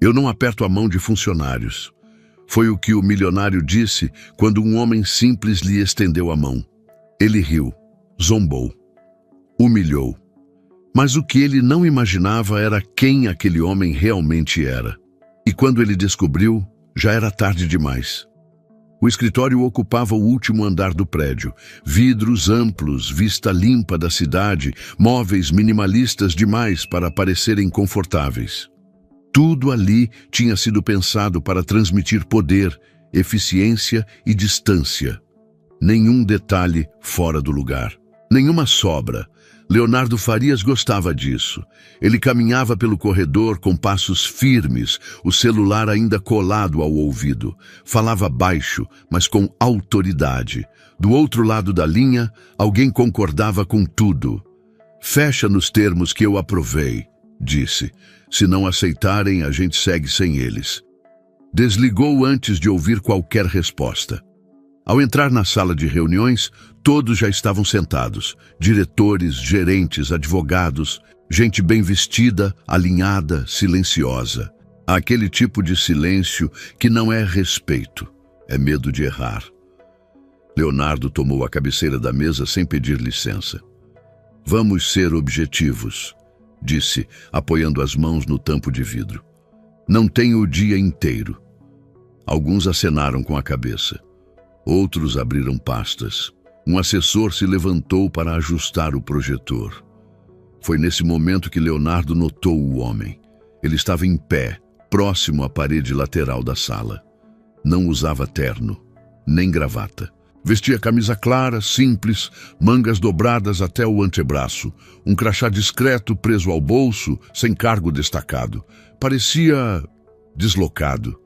Eu não aperto a mão de funcionários. Foi o que o milionário disse quando um homem simples lhe estendeu a mão. Ele riu, zombou, humilhou. Mas o que ele não imaginava era quem aquele homem realmente era. E quando ele descobriu, já era tarde demais. O escritório ocupava o último andar do prédio. Vidros amplos, vista limpa da cidade, móveis minimalistas demais para parecerem confortáveis. Tudo ali tinha sido pensado para transmitir poder, eficiência e distância. Nenhum detalhe fora do lugar. Nenhuma sobra. Leonardo Farias gostava disso. Ele caminhava pelo corredor com passos firmes, o celular ainda colado ao ouvido. Falava baixo, mas com autoridade. Do outro lado da linha, alguém concordava com tudo. "Fecha nos termos que eu aprovei", disse. "Se não aceitarem, a gente segue sem eles." Desligou antes de ouvir qualquer resposta. Ao entrar na sala de reuniões, todos já estavam sentados. Diretores, gerentes, advogados, gente bem vestida, alinhada, silenciosa. Aquele tipo de silêncio que não é respeito, é medo de errar. Leonardo tomou a cabeceira da mesa sem pedir licença. "Vamos ser objetivos", disse, apoiando as mãos no tampo de vidro. "Não tenho o dia inteiro." Alguns acenaram com a cabeça. Outros abriram pastas. Um assessor se levantou para ajustar o projetor. Foi nesse momento que Leonardo notou o homem. Ele estava em pé, próximo à parede lateral da sala. Não usava terno, nem gravata. Vestia camisa clara, simples, mangas dobradas até o antebraço, um crachá discreto preso ao bolso, sem cargo destacado. Parecia deslocado.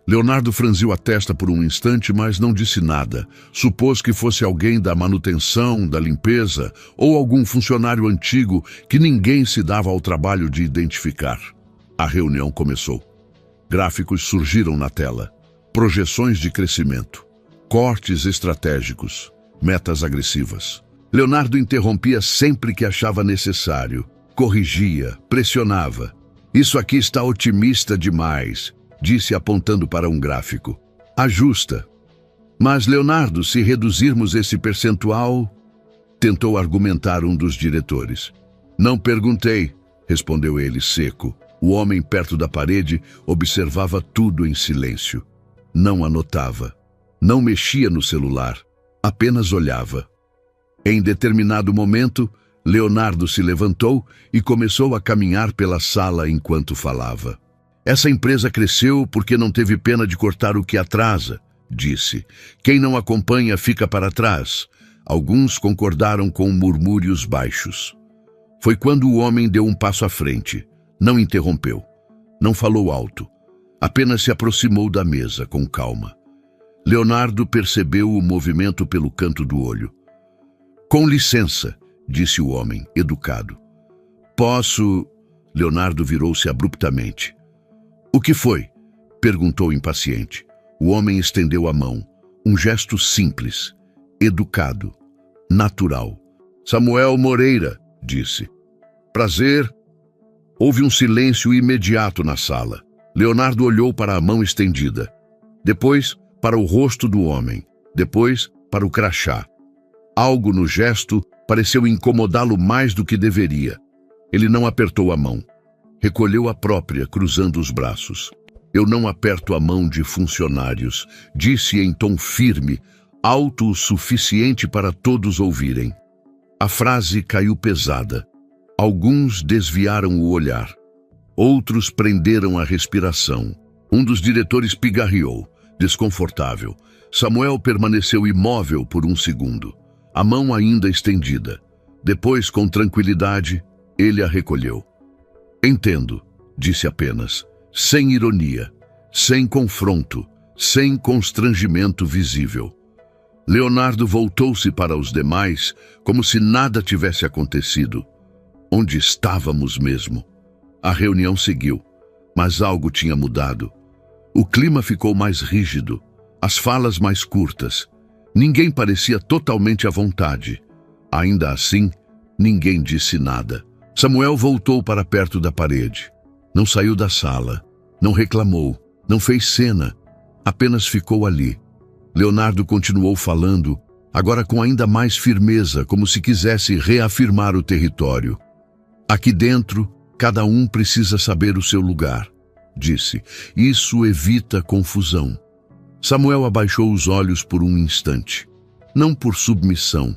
Leonardo franziu a testa por um instante, mas não disse nada. Supôs que fosse alguém da manutenção, da limpeza, ou algum funcionário antigo que ninguém se dava ao trabalho de identificar. A reunião começou. Gráficos surgiram na tela. Projeções de crescimento. Cortes estratégicos. Metas agressivas. Leonardo interrompia sempre que achava necessário. Corrigia, pressionava. "Isso aqui está otimista demais", disse apontando para um gráfico. "Ajusta." "Mas, Leonardo, se reduzirmos esse percentual..." tentou argumentar um dos diretores. "Não perguntei", respondeu ele seco. O homem perto da parede observava tudo em silêncio. Não anotava. Não mexia no celular. Apenas olhava. Em determinado momento, Leonardo se levantou e começou a caminhar pela sala enquanto falava. "Essa empresa cresceu porque não teve pena de cortar o que atrasa", disse. "Quem não acompanha fica para trás." Alguns concordaram com murmúrios baixos. Foi quando o homem deu um passo à frente. Não interrompeu. Não falou alto. Apenas se aproximou da mesa com calma. Leonardo percebeu o movimento pelo canto do olho. "Com licença", disse o homem, educado. "Posso..." Leonardo virou-se abruptamente. "O que foi?" perguntou impaciente. O homem estendeu a mão. Um gesto simples, educado, natural. "Samuel Moreira", disse. "Prazer." Houve um silêncio imediato na sala. Leonardo olhou para a mão estendida. Depois, para o rosto do homem. Depois, para o crachá. Algo no gesto pareceu incomodá-lo mais do que deveria. Ele não apertou a mão. Recolheu a própria, cruzando os braços. "Eu não aperto a mão de funcionários", disse em tom firme, alto o suficiente para todos ouvirem. A frase caiu pesada. Alguns desviaram o olhar. Outros prenderam a respiração. Um dos diretores pigarreou, desconfortável. Samuel permaneceu imóvel por um segundo, a mão ainda estendida. Depois, com tranquilidade, ele a recolheu. "Entendo", disse apenas, sem ironia, sem confronto, sem constrangimento visível. Leonardo voltou-se para os demais, como se nada tivesse acontecido. Onde estávamos mesmo? A reunião seguiu, mas algo tinha mudado. O clima ficou mais rígido, as falas mais curtas. Ninguém parecia totalmente à vontade. Ainda assim, ninguém disse nada. Samuel voltou para perto da parede. Não saiu da sala. Não reclamou, não fez cena, apenas ficou ali. Leonardo continuou falando, agora com ainda mais firmeza, como se quisesse reafirmar o território. Aqui dentro, cada um precisa saber o seu lugar, disse. Isso evita confusão. Samuel abaixou os olhos por um instante. Não por submissão,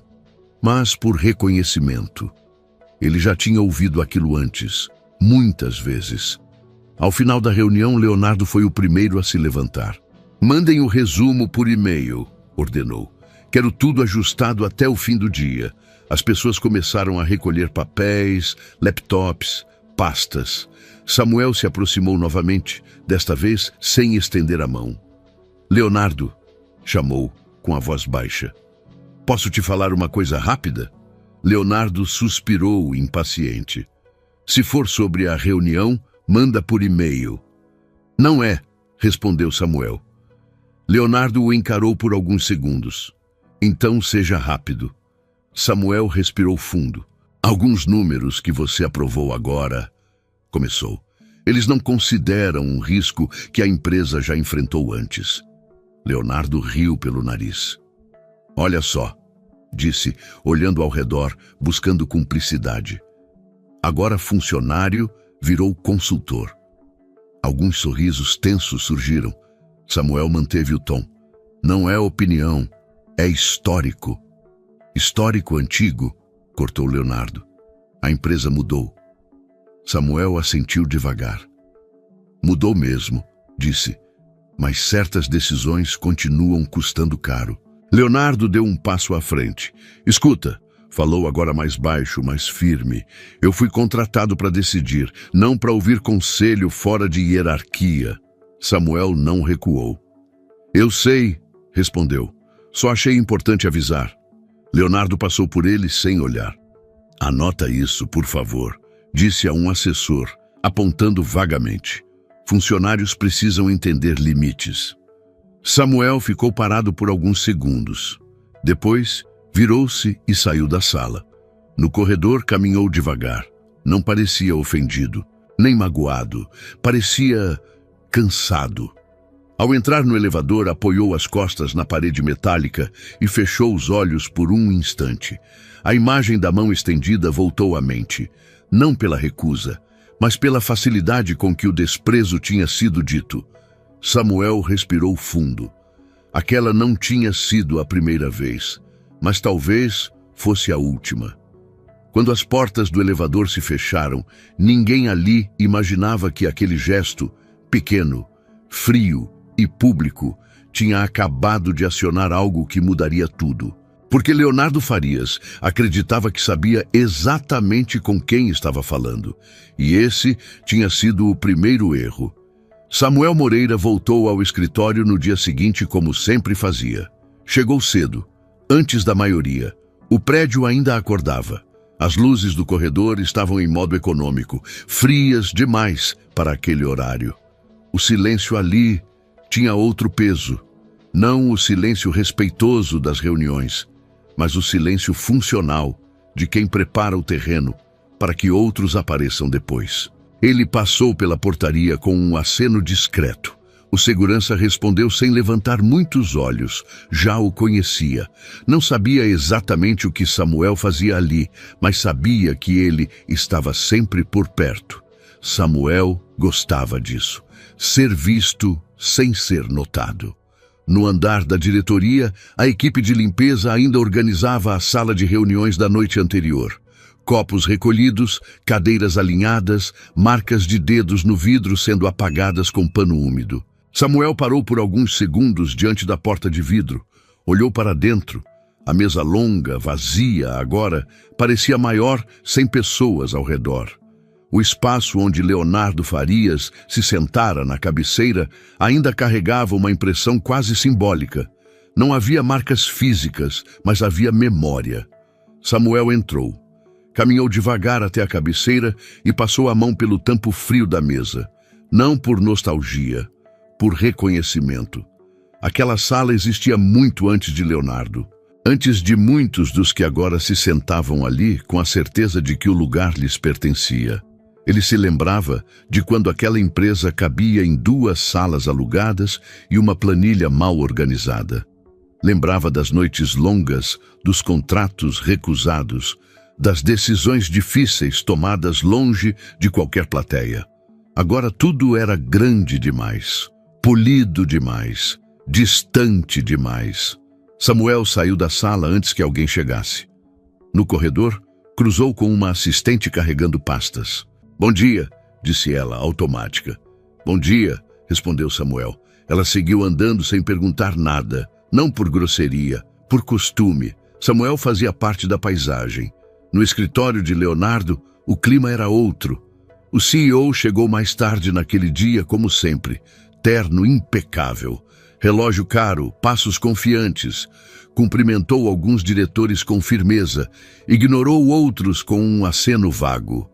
mas por reconhecimento. Ele já tinha ouvido aquilo antes, muitas vezes. Ao final da reunião, Leonardo foi o primeiro a se levantar. Mandem o resumo por e-mail, ordenou. Quero tudo ajustado até o fim do dia. As pessoas começaram a recolher papéis, laptops, pastas. Samuel se aproximou novamente, desta vez sem estender a mão. Leonardo, chamou, com a voz baixa. Posso te falar uma coisa rápida? Leonardo suspirou, impaciente. Se for sobre a reunião, manda por e-mail. Não é, respondeu Samuel. Leonardo o encarou por alguns segundos. Então seja rápido. Samuel respirou fundo. Alguns números que você aprovou agora, começou. Eles não consideram um risco que a empresa já enfrentou antes. Leonardo riu pelo nariz. Olha só, disse, olhando ao redor, buscando cumplicidade. Agora funcionário virou consultor. Alguns sorrisos tensos surgiram. Samuel manteve o tom. Não é opinião, é histórico. Histórico antigo, cortou Leonardo. A empresa mudou. Samuel assentiu devagar. Mudou mesmo, disse, mas certas decisões continuam custando caro. Leonardo deu um passo à frente. Escuta, falou agora mais baixo, mais firme. Eu fui contratado para decidir, não para ouvir conselho fora de hierarquia. Samuel não recuou. Eu sei, respondeu. Só achei importante avisar. Leonardo passou por ele sem olhar. Anota isso, por favor, disse a um assessor, apontando vagamente. Funcionários precisam entender limites. Samuel ficou parado por alguns segundos. Depois, virou-se e saiu da sala. No corredor, caminhou devagar. Não parecia ofendido, nem magoado. Parecia cansado. Ao entrar no elevador, apoiou as costas na parede metálica e fechou os olhos por um instante. A imagem da mão estendida voltou à mente, não pela recusa, mas pela facilidade com que o desprezo tinha sido dito. Samuel respirou fundo. Aquela não tinha sido a primeira vez, mas talvez fosse a última. Quando as portas do elevador se fecharam, ninguém ali imaginava que aquele gesto, pequeno, frio e público, tinha acabado de acionar algo que mudaria tudo. Porque Leonardo Farias acreditava que sabia exatamente com quem estava falando. E esse tinha sido o primeiro erro. Samuel Moreira voltou ao escritório no dia seguinte como sempre fazia. Chegou cedo, antes da maioria. O prédio ainda acordava. As luzes do corredor estavam em modo econômico, frias demais para aquele horário. O silêncio ali tinha outro peso. Não o silêncio respeitoso das reuniões, mas o silêncio funcional de quem prepara o terreno para que outros apareçam depois. Ele passou pela portaria com um aceno discreto. O segurança respondeu sem levantar muitos olhos. Já o conhecia. Não sabia exatamente o que Samuel fazia ali, mas sabia que ele estava sempre por perto. Samuel gostava disso. Ser visto sem ser notado. No andar da diretoria, a equipe de limpeza ainda organizava a sala de reuniões da noite anterior. Copos recolhidos, cadeiras alinhadas, marcas de dedos no vidro sendo apagadas com pano úmido. Samuel parou por alguns segundos diante da porta de vidro. Olhou para dentro. A mesa longa, vazia agora, parecia maior, sem pessoas ao redor. O espaço onde Leonardo Farias se sentara na cabeceira ainda carregava uma impressão quase simbólica. Não havia marcas físicas, mas havia memória. Samuel entrou. Caminhou devagar até a cabeceira e passou a mão pelo tampo frio da mesa. Não por nostalgia, por reconhecimento. Aquela sala existia muito antes de Leonardo. Antes de muitos dos que agora se sentavam ali com a certeza de que o lugar lhes pertencia. Ele se lembrava de quando aquela empresa cabia em 2 salas alugadas e uma planilha mal organizada. Lembrava das noites longas, dos contratos recusados, das decisões difíceis tomadas longe de qualquer plateia. Agora tudo era grande demais, polido demais, distante demais. Samuel saiu da sala antes que alguém chegasse. No corredor, cruzou com uma assistente carregando pastas. "Bom dia", disse ela, automática. "Bom dia", respondeu Samuel. Ela seguiu andando sem perguntar nada, não por grosseria, por costume. Samuel fazia parte da paisagem. No escritório de Leonardo, o clima era outro. O CEO chegou mais tarde naquele dia, como sempre, terno impecável, relógio caro, passos confiantes. Cumprimentou alguns diretores com firmeza, ignorou outros com um aceno vago.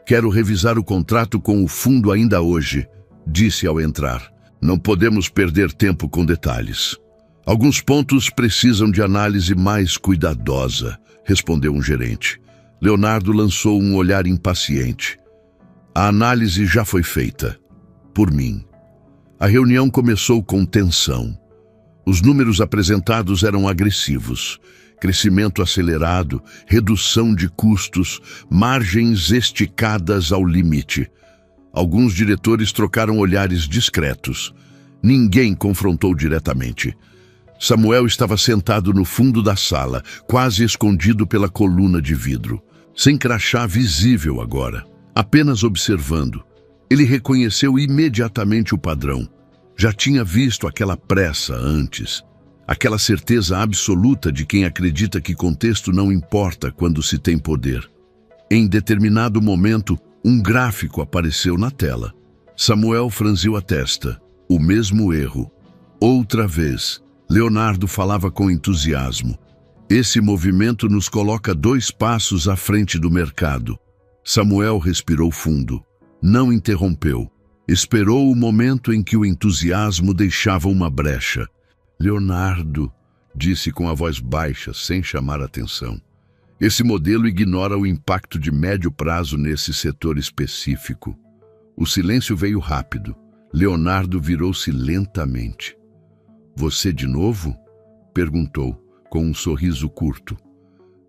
"Quero revisar o contrato com o fundo ainda hoje", disse ao entrar. "Não podemos perder tempo com detalhes. Alguns pontos precisam de análise mais cuidadosa", respondeu um gerente. Leonardo lançou um olhar impaciente. "A análise já foi feita. Por mim." A reunião começou com tensão. Os números apresentados eram agressivos. Crescimento acelerado, redução de custos, margens esticadas ao limite. Alguns diretores trocaram olhares discretos. Ninguém confrontou diretamente. Samuel estava sentado no fundo da sala, quase escondido pela coluna de vidro. Sem crachá visível agora, apenas observando. Ele reconheceu imediatamente o padrão. Já tinha visto aquela pressa antes. Aquela certeza absoluta de quem acredita que contexto não importa quando se tem poder. Em determinado momento, um gráfico apareceu na tela. Samuel franziu a testa. O mesmo erro. Outra vez. Leonardo falava com entusiasmo. "Esse movimento nos coloca 2 passos à frente do mercado." Samuel respirou fundo. Não interrompeu. Esperou o momento em que o entusiasmo deixava uma brecha. "Leonardo", disse com a voz baixa, sem chamar atenção. "Esse modelo ignora o impacto de médio prazo nesse setor específico." O silêncio veio rápido. Leonardo virou-se lentamente. "Você de novo?", perguntou, com um sorriso curto.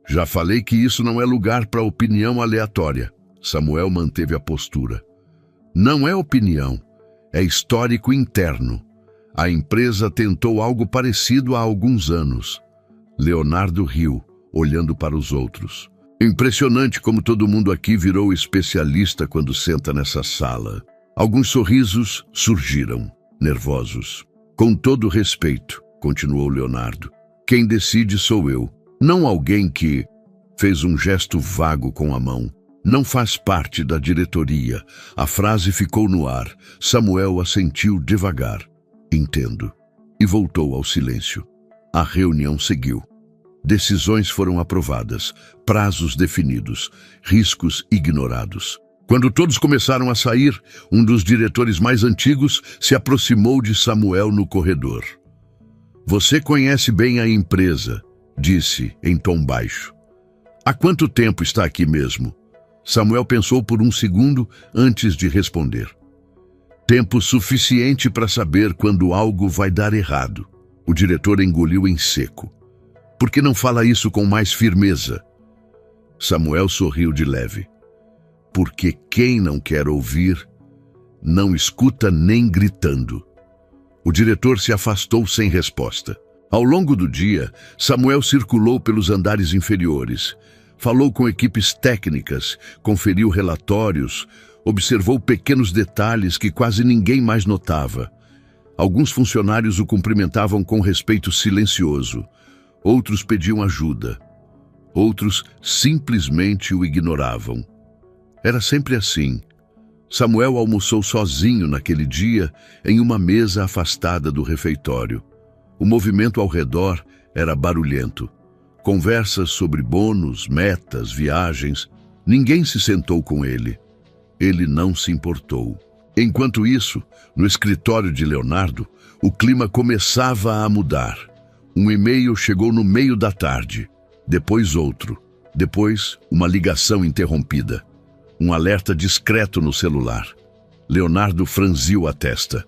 "Já falei que isso não é lugar para opinião aleatória." Samuel manteve a postura. "Não é opinião, é histórico interno. A empresa tentou algo parecido há alguns anos." Leonardo riu, olhando para os outros. "Impressionante como todo mundo aqui virou especialista quando senta nessa sala." Alguns sorrisos surgiram, nervosos. "Com todo respeito", continuou Leonardo, "quem decide sou eu, não alguém que..." Fez um gesto vago com a mão. "Não faz parte da diretoria." A frase ficou no ar. Samuel assentiu devagar. "Entendo." E voltou ao silêncio. A reunião seguiu. Decisões foram aprovadas, prazos definidos, riscos ignorados. Quando todos começaram a sair, um dos diretores mais antigos se aproximou de Samuel no corredor. "Você conhece bem a empresa", disse em tom baixo. "Há quanto tempo está aqui mesmo?" Samuel pensou por um segundo antes de responder. "Tempo suficiente para saber quando algo vai dar errado." O diretor engoliu em seco. "Por que não fala isso com mais firmeza?" Samuel sorriu de leve. "Porque quem não quer ouvir, não escuta nem gritando." O diretor se afastou sem resposta. Ao longo do dia, Samuel circulou pelos andares inferiores. Falou com equipes técnicas, conferiu relatórios, observou pequenos detalhes que quase ninguém mais notava. Alguns funcionários o cumprimentavam com respeito silencioso. Outros pediam ajuda. Outros simplesmente o ignoravam. Era sempre assim. Samuel almoçou sozinho naquele dia em uma mesa afastada do refeitório. O movimento ao redor era barulhento. Conversas sobre bônus, metas, viagens. Ninguém se sentou com ele. Ele não se importou. Enquanto isso, no escritório de Leonardo, o clima começava a mudar. Um e-mail chegou no meio da tarde. Depois outro. Depois, uma ligação interrompida. Um alerta discreto no celular. Leonardo franziu a testa.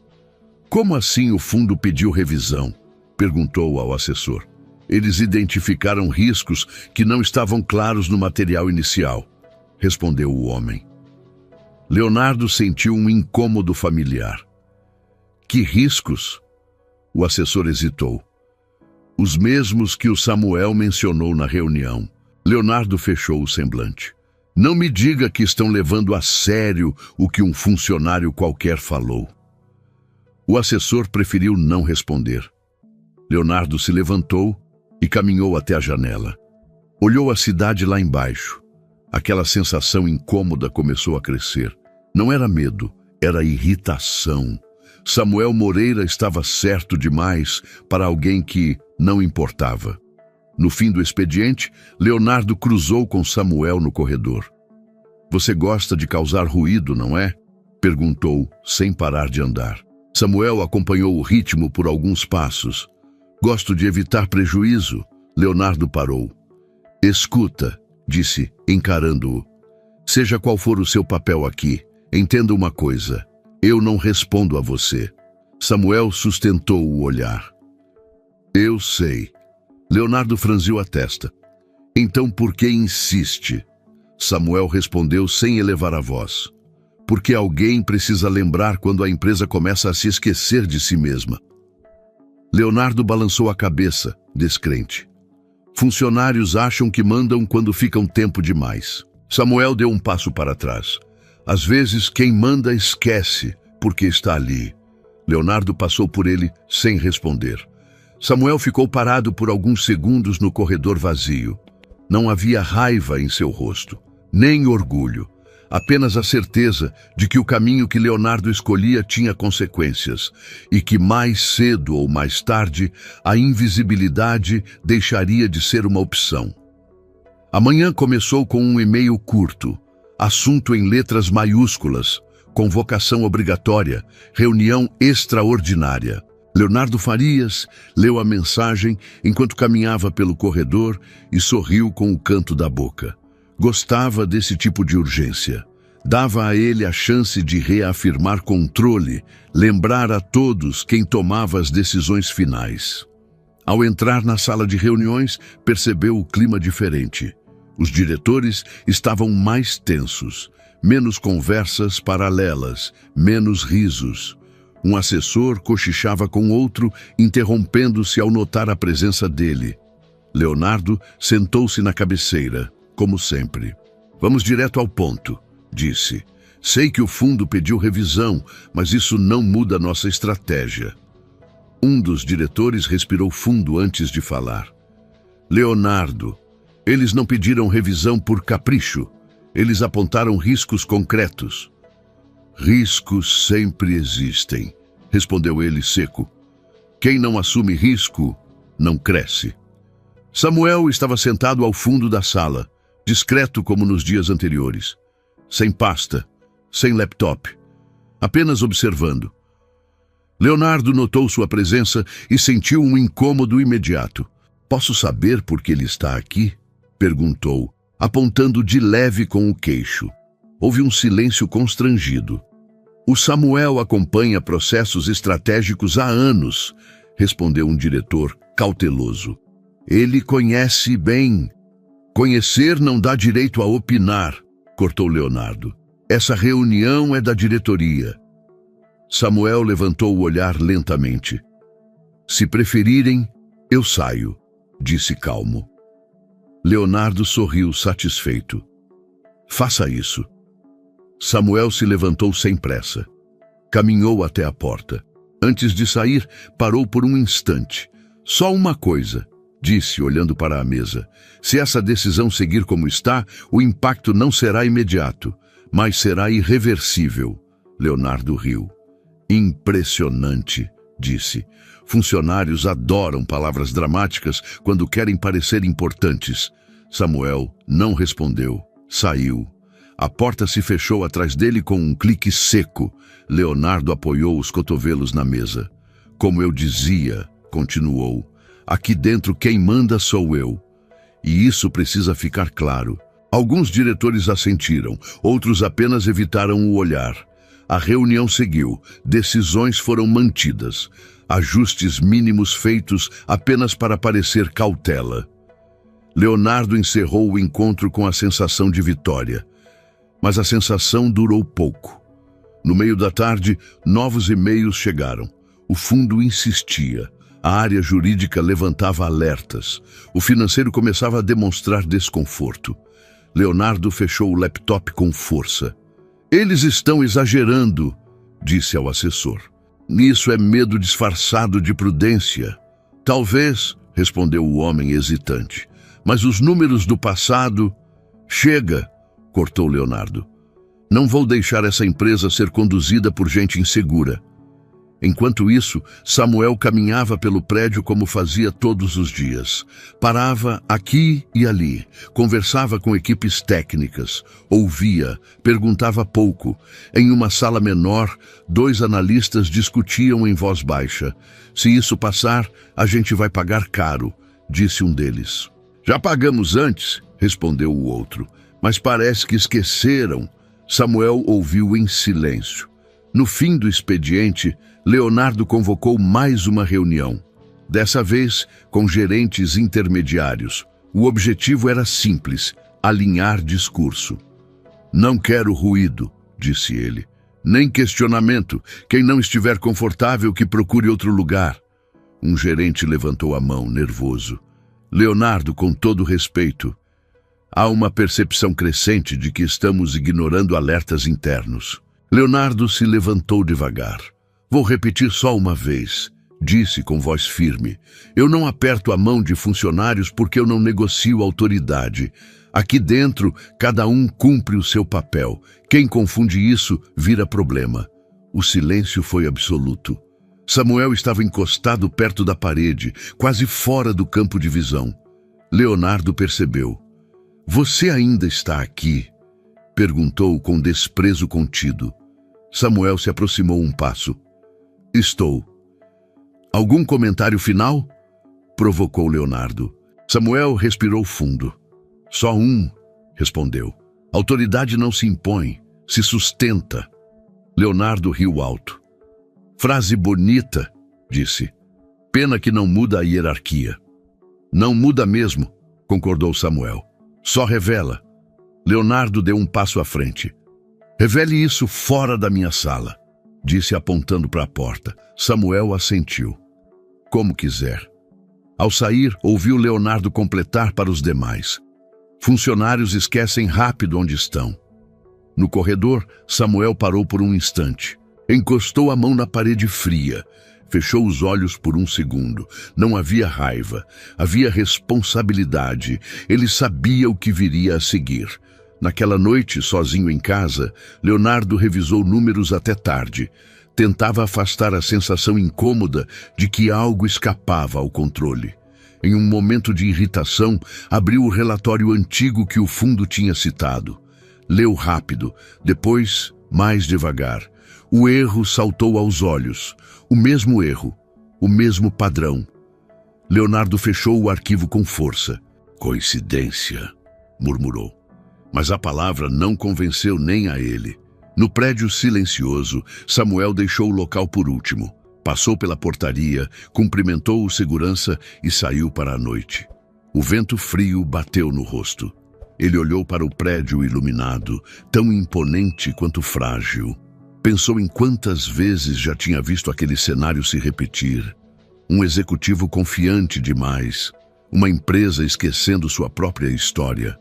Como assim o fundo pediu revisão? Perguntou ao assessor. Eles identificaram riscos que não estavam claros no material inicial, respondeu o homem. Leonardo sentiu um incômodo familiar. Que riscos? O assessor hesitou. Os mesmos que o Samuel mencionou na reunião. Leonardo fechou o semblante. Não me diga que estão levando a sério o que um funcionário qualquer falou. O assessor preferiu não responder. Leonardo se levantou e caminhou até a janela. Olhou a cidade lá embaixo. Aquela sensação incômoda começou a crescer. Não era medo, era irritação. Samuel Moreira estava certo demais para alguém que não importava. No fim do expediente, Leonardo cruzou com Samuel no corredor. Você gosta de causar ruído, não é? Perguntou, sem parar de andar. Samuel acompanhou o ritmo por alguns passos. Gosto de evitar prejuízo. Leonardo parou. Escuta, disse, encarando-o. Seja qual for o seu papel aqui, entenda uma coisa. Eu não respondo a você. Samuel sustentou o olhar. Eu sei. Leonardo franziu a testa. Então por que insiste? Samuel respondeu sem elevar a voz. Porque alguém precisa lembrar quando a empresa começa a se esquecer de si mesma. Leonardo balançou a cabeça, descrente. Funcionários acham que mandam quando ficam tempo demais. Samuel deu um passo para trás. Às vezes quem manda esquece porque está ali. Leonardo passou por ele sem responder. Samuel ficou parado por alguns segundos no corredor vazio. Não havia raiva em seu rosto, nem orgulho. Apenas a certeza de que o caminho que Leonardo escolhia tinha consequências e que mais cedo ou mais tarde a invisibilidade deixaria de ser uma opção. A manhã começou com um e-mail curto, assunto em letras maiúsculas, convocação obrigatória, reunião extraordinária. Leonardo Farias leu a mensagem enquanto caminhava pelo corredor e sorriu com o canto da boca. Gostava desse tipo de urgência. Dava a ele a chance de reafirmar controle, lembrar a todos quem tomava as decisões finais. Ao entrar na sala de reuniões, percebeu o clima diferente. Os diretores estavam mais tensos, menos conversas paralelas, menos risos. Um assessor cochichava com outro, interrompendo-se ao notar a presença dele. Leonardo sentou-se na cabeceira, como sempre. Vamos direto ao ponto, disse. Sei que o fundo pediu revisão, mas isso não muda nossa estratégia. Um dos diretores respirou fundo antes de falar. Leonardo, eles não pediram revisão por capricho. Eles apontaram riscos concretos. Riscos sempre existem, respondeu ele seco. Quem não assume risco, não cresce. Samuel estava sentado ao fundo da sala, discreto como nos dias anteriores. Sem pasta, sem laptop, apenas observando. Leonardo notou sua presença e sentiu um incômodo imediato. Posso saber por que ele está aqui? Perguntou, apontando de leve com o queixo. Houve um silêncio constrangido. O Samuel acompanha processos estratégicos há anos, respondeu um diretor cauteloso. Ele conhece bem. Conhecer não dá direito a opinar, cortou Leonardo. Essa reunião é da diretoria. Samuel levantou o olhar lentamente. Se preferirem, eu saio, disse calmo. Leonardo sorriu satisfeito. Faça isso. Samuel se levantou sem pressa. Caminhou até a porta. Antes de sair, parou por um instante. Só uma coisa, disse, olhando para a mesa. Se essa decisão seguir como está, o impacto não será imediato, mas será irreversível. Leonardo riu. Impressionante, disse. Funcionários adoram palavras dramáticas quando querem parecer importantes. Samuel não respondeu. Saiu. A porta se fechou atrás dele com um clique seco. Leonardo apoiou os cotovelos na mesa. Como eu dizia, continuou, aqui dentro quem manda sou eu. E isso precisa ficar claro. Alguns diretores assentiram, outros apenas evitaram o olhar. A reunião seguiu, decisões foram mantidas, ajustes mínimos feitos apenas para parecer cautela. Leonardo encerrou o encontro com a sensação de vitória. Mas a sensação durou pouco. No meio da tarde, novos e-mails chegaram. O fundo insistia. A área jurídica levantava alertas. O financeiro começava a demonstrar desconforto. Leonardo fechou o laptop com força. Eles estão exagerando, disse ao assessor. Isso é medo disfarçado de prudência. Talvez, respondeu o homem hesitante. Mas os números do passado... Chega, cortou Leonardo. Não vou deixar essa empresa ser conduzida por gente insegura. Enquanto isso, Samuel caminhava pelo prédio como fazia todos os dias. Parava aqui e ali, conversava com equipes técnicas, ouvia, perguntava pouco. Em uma sala menor, 2 analistas discutiam em voz baixa. Se isso passar, a gente vai pagar caro, disse um deles. Já pagamos antes, respondeu o outro, mas parece que esqueceram. Samuel ouviu em silêncio. No fim do expediente, Leonardo convocou mais uma reunião. Dessa vez, com gerentes intermediários. O objetivo era simples, alinhar discurso. Não quero ruído, disse ele. Nem questionamento. Quem não estiver confortável, que procure outro lugar. Um gerente levantou a mão, nervoso. Leonardo, com todo respeito, há uma percepção crescente de que estamos ignorando alertas internos. Leonardo se levantou devagar. Vou repetir só uma vez, disse com voz firme. Eu não aperto a mão de funcionários porque eu não negocio autoridade. Aqui dentro, cada um cumpre o seu papel. Quem confunde isso, vira problema. O silêncio foi absoluto. Samuel estava encostado perto da parede, quase fora do campo de visão. Leonardo percebeu. Você ainda está aqui? Perguntou com desprezo contido. Samuel se aproximou um passo. Estou. Algum comentário final? Provocou Leonardo. Samuel respirou fundo. Só um, respondeu. Autoridade não se impõe, se sustenta. Leonardo riu alto. Frase bonita, disse. Pena que não muda a hierarquia. Não muda mesmo, concordou Samuel. Só revela. Leonardo deu um passo à frente. Revele isso fora da minha sala, disse apontando para a porta. Samuel assentiu. Como quiser. Ao sair, ouviu Leonardo completar para os demais. Funcionários esquecem rápido onde estão. No corredor, Samuel parou por um instante. Encostou a mão na parede fria. Fechou os olhos por um segundo. Não havia raiva. Havia responsabilidade. Ele sabia o que viria a seguir. Naquela noite, sozinho em casa, Leonardo revisou números até tarde. Tentava afastar a sensação incômoda de que algo escapava ao controle. Em um momento de irritação, abriu o relatório antigo que o fundo tinha citado. Leu rápido, depois mais devagar. O erro saltou aos olhos. O mesmo erro, o mesmo padrão. Leonardo fechou o arquivo com força. Coincidência, murmurou. Mas a palavra não convenceu nem a ele. No prédio silencioso, Samuel deixou o local por último. Passou pela portaria, cumprimentou o segurança e saiu para a noite. O vento frio bateu no rosto. Ele olhou para o prédio iluminado, tão imponente quanto frágil. Pensou em quantas vezes já tinha visto aquele cenário se repetir. Um executivo confiante demais. Uma empresa esquecendo sua própria história.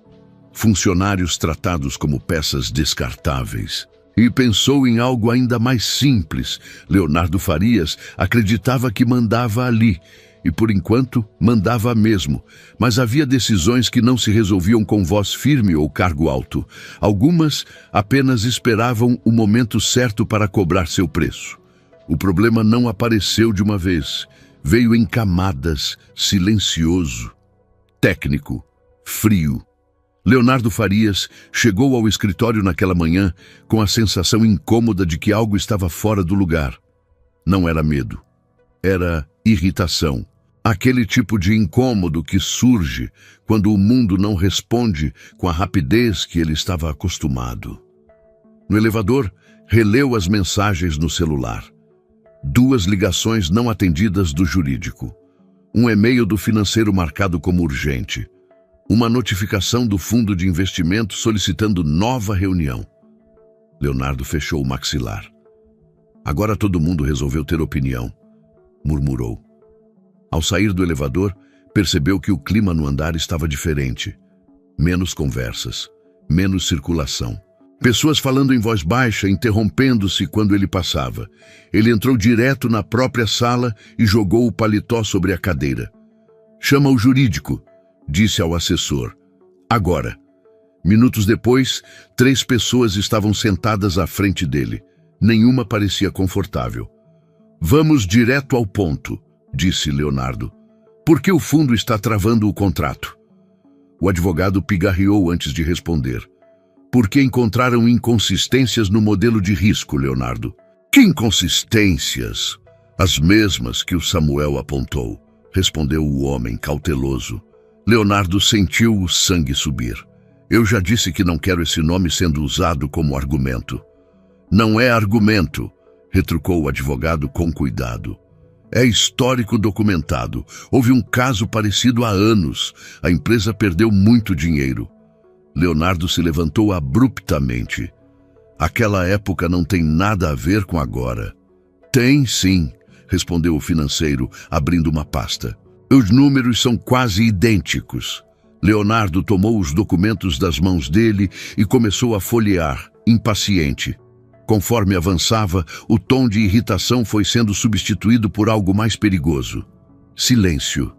Funcionários tratados como peças descartáveis. E pensou em algo ainda mais simples. Leonardo Farias acreditava que mandava ali, e por enquanto mandava mesmo. Mas havia decisões que não se resolviam com voz firme ou cargo alto. Algumas apenas esperavam o momento certo para cobrar seu preço. O problema não apareceu de uma vez. Veio em camadas, silencioso, técnico, frio. Leonardo Farias chegou ao escritório naquela manhã com a sensação incômoda de que algo estava fora do lugar. Não era medo. Era irritação. Aquele tipo de incômodo que surge quando o mundo não responde com a rapidez que ele estava acostumado. No elevador, releu as mensagens no celular. 2 ligações não atendidas do jurídico. Um e-mail do financeiro marcado como urgente. Uma notificação do fundo de investimento solicitando nova reunião. Leonardo fechou o maxilar. Agora todo mundo resolveu ter opinião, murmurou. Ao sair do elevador, percebeu que o clima no andar estava diferente. Menos conversas, menos circulação. Pessoas falando em voz baixa, interrompendo-se quando ele passava. Ele entrou direto na própria sala e jogou o paletó sobre a cadeira. Chama o jurídico, disse ao assessor. Agora. Minutos depois, 3 pessoas estavam sentadas à frente dele. Nenhuma parecia confortável. Vamos direto ao ponto, disse Leonardo. Por que o fundo está travando o contrato? O advogado pigarreou antes de responder. Porque encontraram inconsistências no modelo de risco, Leonardo. Que inconsistências? As mesmas que o Samuel apontou, respondeu o homem cauteloso. Leonardo sentiu o sangue subir. Eu já disse que não quero esse nome sendo usado como argumento. Não é argumento, retrucou o advogado com cuidado. É histórico documentado. Houve um caso parecido há anos. A empresa perdeu muito dinheiro. Leonardo se levantou abruptamente. Aquela época não tem nada a ver com agora. Tem sim, respondeu o financeiro, abrindo uma pasta. Os números são quase idênticos. Leonardo tomou os documentos das mãos dele e começou a folhear, impaciente. Conforme avançava, o tom de irritação foi sendo substituído por algo mais perigoso. Silêncio.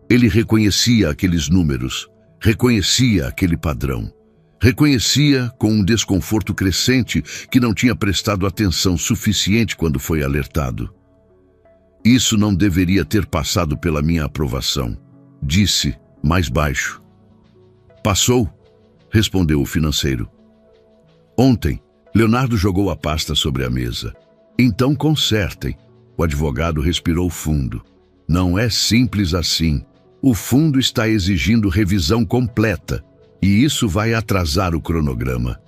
Ele reconhecia aqueles números, reconhecia aquele padrão. Reconhecia com um desconforto crescente que não tinha prestado atenção suficiente quando foi alertado. Isso não deveria ter passado pela minha aprovação, disse, mais baixo. Passou, respondeu o financeiro. Ontem, Leonardo jogou a pasta sobre a mesa. Então consertem. O advogado respirou fundo. Não é simples assim. O fundo está exigindo revisão completa, e isso vai atrasar o cronograma.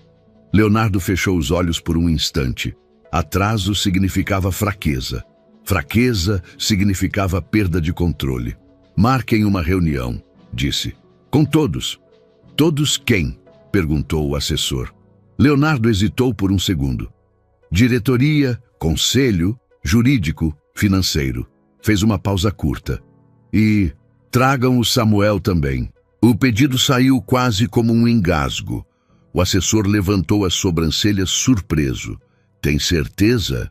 Leonardo fechou os olhos por um instante. Atraso significava fraqueza. Fraqueza significava perda de controle. Marquem uma reunião, disse. Com todos. Todos quem? Perguntou o assessor. Leonardo hesitou por um segundo. Diretoria, conselho, jurídico, financeiro. Fez uma pausa curta. E tragam o Samuel também. O pedido saiu quase como um engasgo. O assessor levantou as sobrancelhas surpreso. Tem certeza?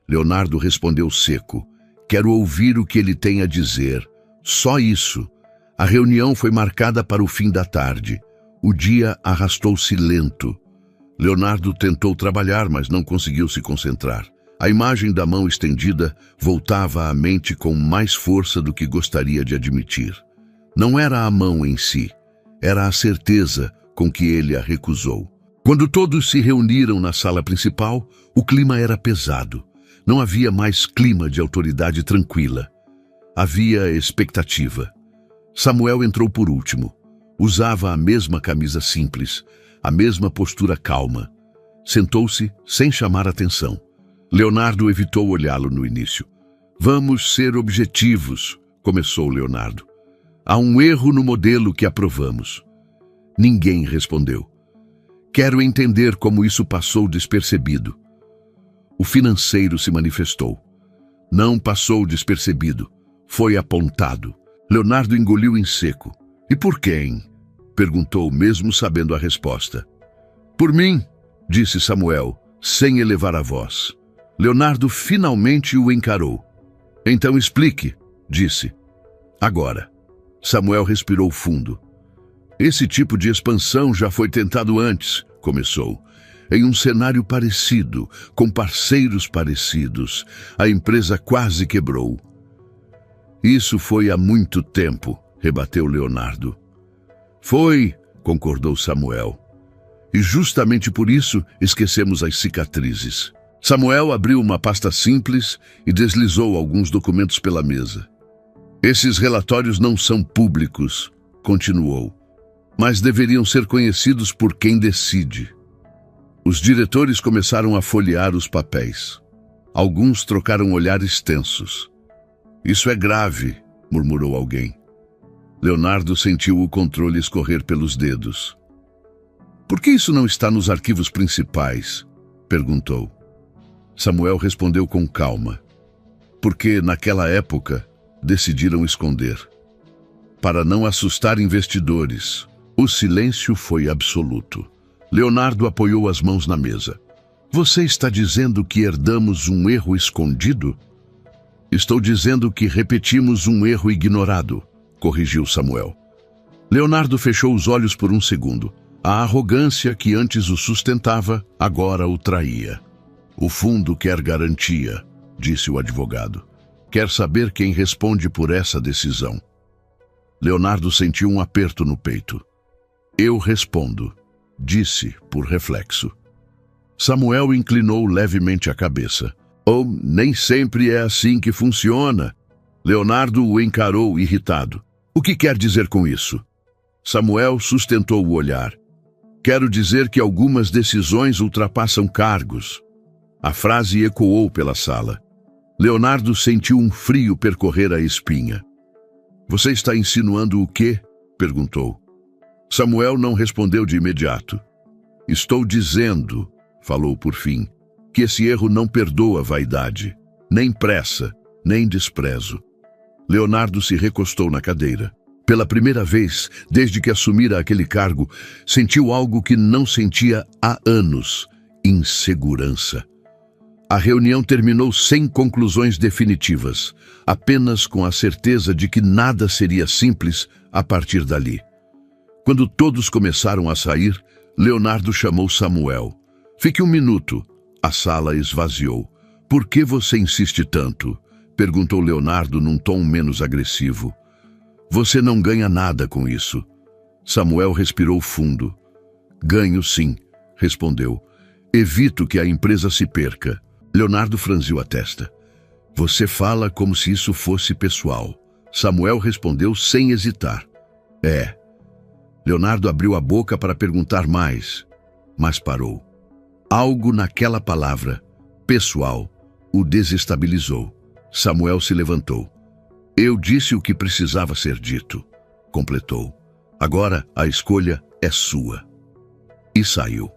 Leonardo respondeu seco. Quero ouvir o que ele tem a dizer. Só isso. A reunião foi marcada para o fim da tarde. O dia arrastou-se lento. Leonardo tentou trabalhar, mas não conseguiu se concentrar. A imagem da mão estendida voltava à mente com mais força do que gostaria de admitir. Não era a mão em si, era a certeza com que ele a recusou. Quando todos se reuniram na sala principal, o clima era pesado. Não havia mais clima de autoridade tranquila. Havia expectativa. Samuel entrou por último. Usava a mesma camisa simples, a mesma postura calma. Sentou-se sem chamar atenção. Leonardo evitou olhá-lo no início. Vamos ser objetivos, começou Leonardo. Há um erro no modelo que aprovamos. Ninguém respondeu. Quero entender como isso passou despercebido. O financeiro se manifestou. Não passou despercebido. Foi apontado. Leonardo engoliu em seco. E por quem? Perguntou, mesmo sabendo a resposta. Por mim, disse Samuel, sem elevar a voz. Leonardo finalmente o encarou. Então explique, disse. Agora. Samuel respirou fundo. Esse tipo de expansão já foi tentado antes, começou. Em um cenário parecido, com parceiros parecidos, a empresa quase quebrou. Isso foi há muito tempo, rebateu Leonardo. Foi, concordou Samuel. E justamente por isso esquecemos as cicatrizes. Samuel abriu uma pasta simples e deslizou alguns documentos pela mesa. Esses relatórios não são públicos, continuou, mas deveriam ser conhecidos por quem decide. Os diretores começaram a folhear os papéis. Alguns trocaram olhares tensos. Isso é grave, murmurou alguém. Leonardo sentiu o controle escorrer pelos dedos. Por que isso não está nos arquivos principais? Perguntou. Samuel respondeu com calma. Porque, naquela época, decidiram esconder. Para não assustar investidores, o silêncio foi absoluto. Leonardo apoiou as mãos na mesa. Você está dizendo que herdamos um erro escondido? Estou dizendo que repetimos um erro ignorado, corrigiu Samuel. Leonardo fechou os olhos por um segundo. A arrogância que antes o sustentava, agora o traía. O fundo quer garantia, disse o advogado. Quer saber quem responde por essa decisão. Leonardo sentiu um aperto no peito. Eu respondo, disse por reflexo. Samuel inclinou levemente a cabeça. Nem sempre é assim que funciona. Leonardo o encarou irritado. O que quer dizer com isso? Samuel sustentou o olhar. Quero dizer que algumas decisões ultrapassam cargos. A frase ecoou pela sala. Leonardo sentiu um frio percorrer a espinha. Você está insinuando o quê? Perguntou. Samuel não respondeu de imediato. Estou dizendo, falou por fim, que esse erro não perdoa vaidade, nem pressa, nem desprezo. Leonardo se recostou na cadeira. Pela primeira vez, desde que assumira aquele cargo, sentiu algo que não sentia há anos: insegurança. A reunião terminou sem conclusões definitivas, apenas com a certeza de que nada seria simples a partir dali. Quando todos começaram a sair, Leonardo chamou Samuel. Fique um minuto. A sala esvaziou. Por que você insiste tanto? Perguntou Leonardo num tom menos agressivo. Você não ganha nada com isso. Samuel respirou fundo. Ganho sim, respondeu. Evito que a empresa se perca. Leonardo franziu a testa. Você fala como se isso fosse pessoal. Samuel respondeu sem hesitar. É. Leonardo abriu a boca para perguntar mais, mas parou. Algo naquela palavra, pessoal, o desestabilizou. Samuel se levantou. Eu disse o que precisava ser dito, completou. Agora a escolha é sua. E saiu.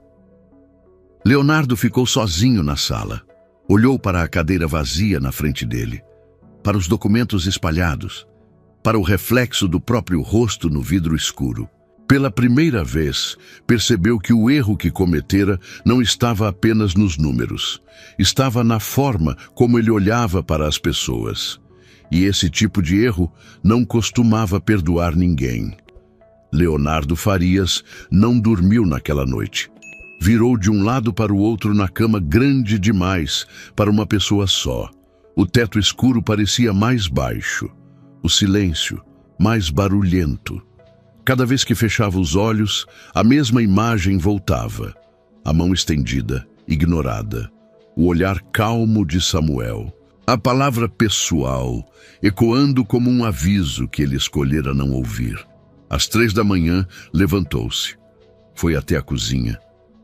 Leonardo ficou sozinho na sala. Olhou para a cadeira vazia na frente dele, para os documentos espalhados, para o reflexo do próprio rosto no vidro escuro. Pela primeira vez, percebeu que o erro que cometera não estava apenas nos números, estava na forma como ele olhava para as pessoas. E esse tipo de erro não costumava perdoar ninguém. Leonardo Farias não dormiu naquela noite. Virou de um lado para o outro na cama grande demais para uma pessoa só. O teto escuro parecia mais baixo, o silêncio mais barulhento. Cada vez que fechava os olhos, a mesma imagem voltava. A mão estendida, ignorada. O olhar calmo de Samuel. A palavra pessoal, ecoando como um aviso que ele escolhera não ouvir. Às 3 da manhã, levantou-se. Foi até a cozinha.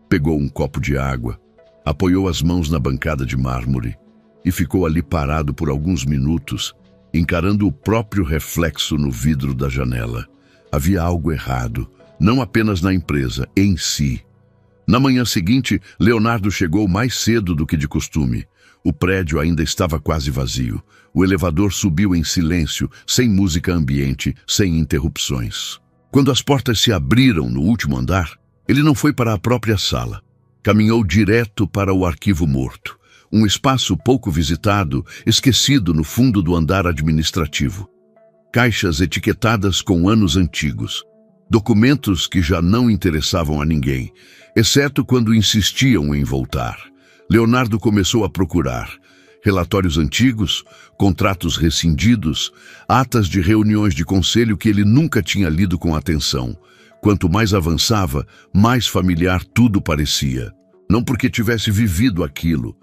Pegou um copo de água, apoiou as mãos na bancada de mármore e ficou ali parado por alguns minutos, encarando o próprio reflexo no vidro da janela. Havia algo errado, não apenas na empresa, em si. Na manhã seguinte, Leonardo chegou mais cedo do que de costume. O prédio ainda estava quase vazio. O elevador subiu em silêncio, sem música ambiente, sem interrupções. Quando as portas se abriram no último andar, ele não foi para a própria sala. Caminhou direto para o arquivo morto, um espaço pouco visitado, esquecido no fundo do andar administrativo. Caixas etiquetadas com anos antigos, documentos que já não interessavam a ninguém, exceto quando insistiam em voltar. Leonardo começou a procurar relatórios antigos, contratos rescindidos, atas de reuniões de conselho que ele nunca tinha lido com atenção. Quanto mais avançava, mais familiar tudo parecia. Não porque tivesse vivido aquilo,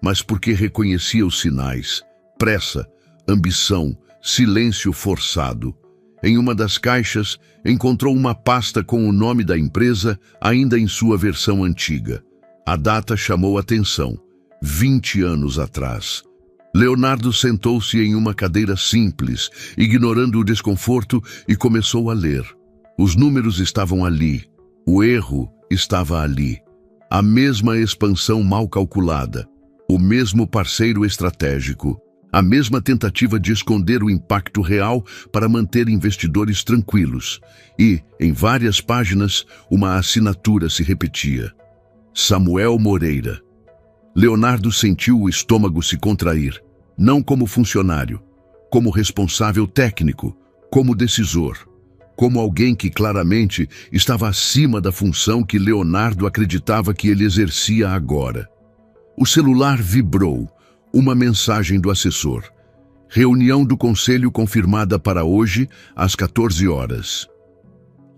mas porque reconhecia os sinais: pressa, ambição, Silêncio forçado. Em uma das caixas, encontrou uma pasta com o nome da empresa, ainda em sua versão antiga. A data chamou atenção. 20 anos atrás. Leonardo sentou-se em uma cadeira simples, ignorando o desconforto, e começou a ler. Os números estavam ali. O erro estava ali. A mesma expansão mal calculada. O mesmo parceiro estratégico. A mesma tentativa de esconder o impacto real para manter investidores tranquilos. E, em várias páginas, uma assinatura se repetia. Samuel Moreira. Leonardo sentiu o estômago se contrair, não como funcionário, como responsável técnico, como decisor, como alguém que claramente estava acima da função que Leonardo acreditava que ele exercia agora. O celular vibrou, uma mensagem do assessor. Reunião do conselho confirmada para hoje, às 14 horas.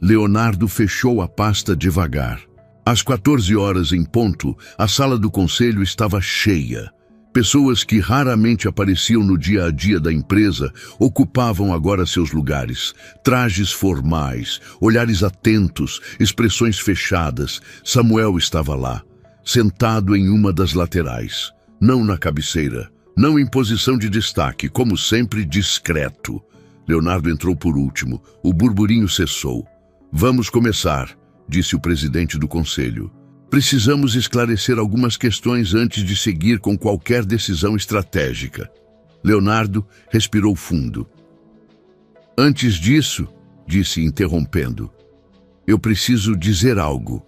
Leonardo fechou a pasta devagar. Às 14 horas em ponto, a sala do conselho estava cheia. Pessoas que raramente apareciam no dia a dia da empresa ocupavam agora seus lugares. Trajes formais, olhares atentos, expressões fechadas. Samuel estava lá, sentado em uma das laterais. Não na cabeceira, não em posição de destaque, como sempre discreto. Leonardo entrou por último. O burburinho cessou. Vamos começar, disse o presidente do conselho. Precisamos esclarecer algumas questões antes de seguir com qualquer decisão estratégica. Leonardo respirou fundo. Antes disso, disse interrompendo, eu preciso dizer algo.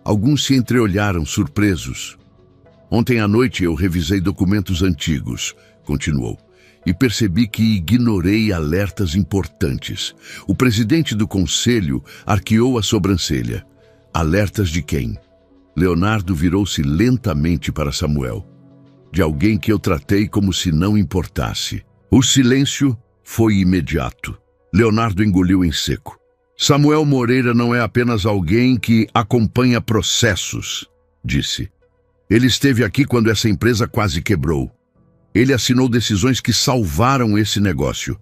Alguns se entreolharam surpresos. Ontem à noite eu revisei documentos antigos, continuou, e percebi que ignorei alertas importantes. O presidente do conselho arqueou a sobrancelha. Alertas de quem? Leonardo virou-se lentamente para Samuel. De alguém que eu tratei como se não importasse. O silêncio foi imediato. Leonardo engoliu em seco. Samuel Moreira não é apenas alguém que acompanha processos, disse. Ele esteve aqui quando essa empresa quase quebrou. Ele assinou decisões que salvaram esse negócio.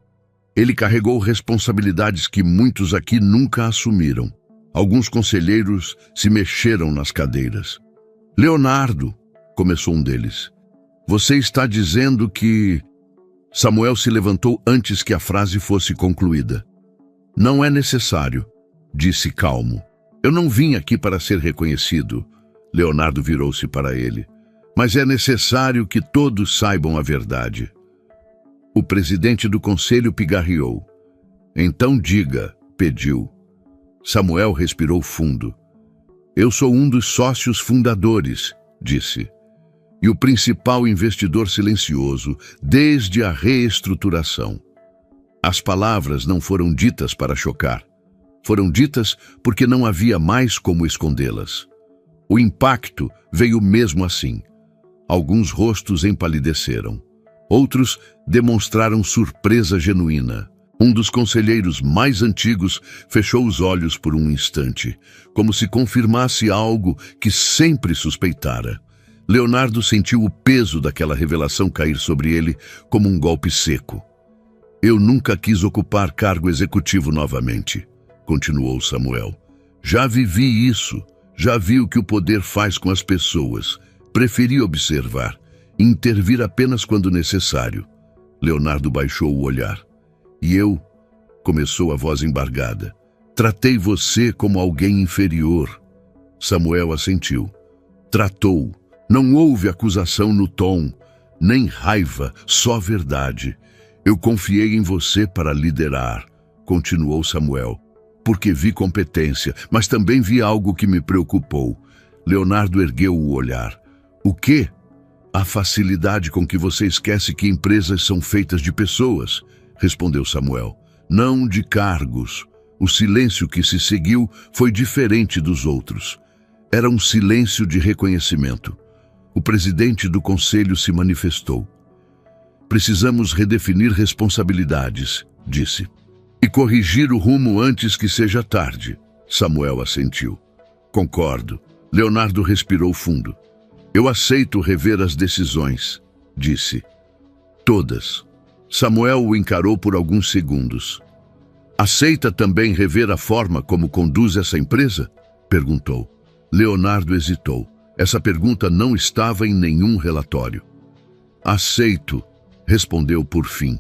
Ele carregou responsabilidades que muitos aqui nunca assumiram. Alguns conselheiros se mexeram nas cadeiras. Leonardo, começou um deles. Você está dizendo que... Samuel se levantou antes que a frase fosse concluída. Não é necessário, disse calmo. Eu não vim aqui para ser reconhecido. Leonardo virou-se para ele. Mas é necessário que todos saibam a verdade. O presidente do conselho pigarreou. Então diga, pediu. Samuel respirou fundo. Eu sou um dos sócios fundadores, disse. E o principal investidor silencioso desde a reestruturação. As palavras não foram ditas para chocar. Foram ditas porque não havia mais como escondê-las. O impacto veio mesmo assim. Alguns rostos empalideceram. Outros demonstraram surpresa genuína. Um dos conselheiros mais antigos fechou os olhos por um instante, como se confirmasse algo que sempre suspeitara. Leonardo sentiu o peso daquela revelação cair sobre ele como um golpe seco. Eu nunca quis ocupar cargo executivo novamente, continuou Samuel. Já vivi isso. Já vi o que o poder faz com as pessoas. Preferi observar, intervir apenas quando necessário. Leonardo baixou o olhar. E eu, começou a voz embargada, tratei você como alguém inferior. Samuel assentiu. Tratou. Não houve acusação no tom, nem raiva, só verdade. Eu confiei em você para liderar, continuou Samuel. Porque vi competência, mas também vi algo que me preocupou. Leonardo ergueu o olhar. O quê? A facilidade com que você esquece que empresas são feitas de pessoas, respondeu Samuel. Não de cargos. O silêncio que se seguiu foi diferente dos outros. Era um silêncio de reconhecimento. O presidente do conselho se manifestou. Precisamos redefinir responsabilidades, disse. E corrigir o rumo antes que seja tarde. Samuel assentiu. Concordo. Leonardo respirou fundo. Eu aceito rever as decisões, disse. Todas. Samuel o encarou por alguns segundos. Aceita também rever a forma como conduz essa empresa? Perguntou. Leonardo hesitou. Essa pergunta não estava em nenhum relatório. Aceito, respondeu por fim.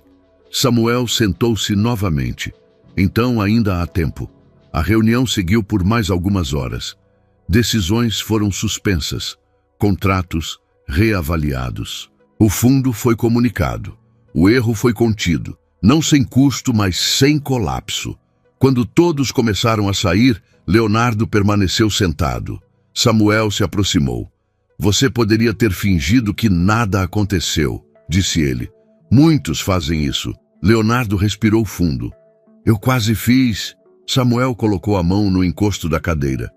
Samuel sentou-se novamente. Então ainda há tempo. A reunião seguiu por mais algumas horas. Decisões foram suspensas. Contratos reavaliados. O fundo foi comunicado. O erro foi contido. Não sem custo, mas sem colapso. Quando todos começaram a sair, Leonardo permaneceu sentado. Samuel se aproximou. Você poderia ter fingido que nada aconteceu, disse ele. Muitos fazem isso. Leonardo respirou fundo. Eu quase fiz. Samuel colocou a mão no encosto da cadeira.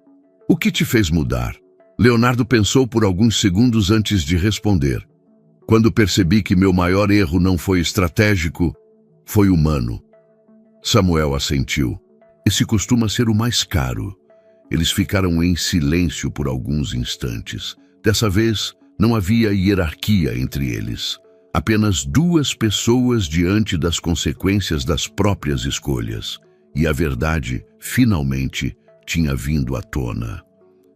O que te fez mudar? Leonardo pensou por alguns segundos antes de responder. Quando percebi que meu maior erro não foi estratégico, foi humano. Samuel assentiu. Esse costuma ser o mais caro. Eles ficaram em silêncio por alguns instantes. Dessa vez, não havia hierarquia entre eles. Apenas duas pessoas diante das consequências das próprias escolhas. E a verdade, finalmente, tinha vindo à tona.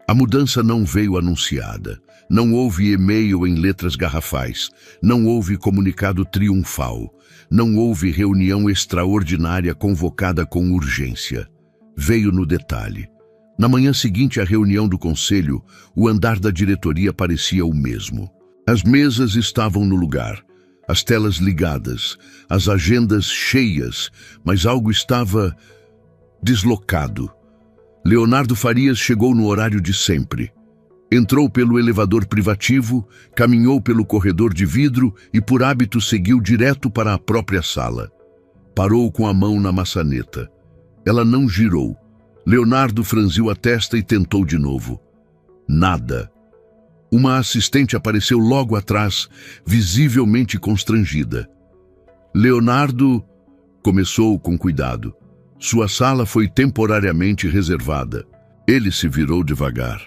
A mudança não veio anunciada. Não houve e-mail em letras garrafais. Não houve comunicado triunfal. Não houve reunião extraordinária convocada com urgência. Veio no detalhe. Na manhã seguinte à reunião do conselho, o andar da diretoria parecia o mesmo. As mesas estavam no lugar, as telas ligadas, as agendas cheias, mas algo estava deslocado. Leonardo Farias chegou no horário de sempre. Entrou pelo elevador privativo, caminhou pelo corredor de vidro e, por hábito, seguiu direto para a própria sala. Parou com a mão na maçaneta. Ela não girou. Leonardo franziu a testa e tentou de novo. Nada. Uma assistente apareceu logo atrás, visivelmente constrangida. Leonardo começou com cuidado. Sua sala foi temporariamente reservada. Ele se virou devagar.